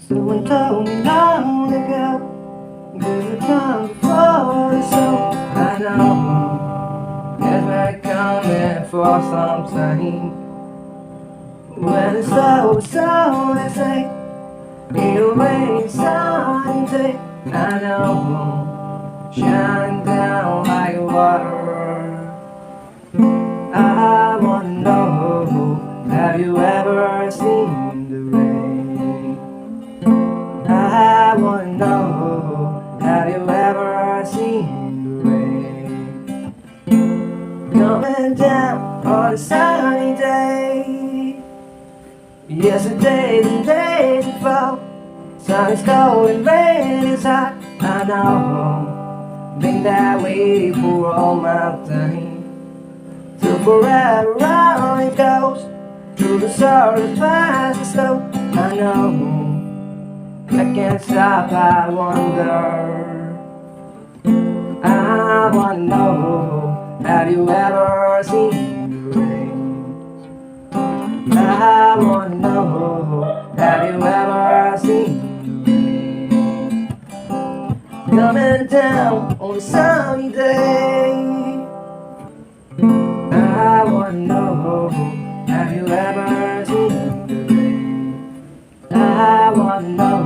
Someone told me long ago, good come before the soul. I know it's been coming for some time. When the soul they say, it'll rain someday. I know, shine down like water. I wanna know, have you ever seen the rain? I wanna know, have you ever seen the rain? Coming down on a sunny day. Yesterday, the day before, sun is cold and rain is hot. I know, been that way for all my time. Till forever on it goes, through the sorrow, fast and slow. I know, I can't stop, I wonder. I wanna know, have you ever seen the rain? I wanna know, have you ever seen the rain? Coming down on a sunny day. I wanna know, have you ever seen the rain? I wanna know,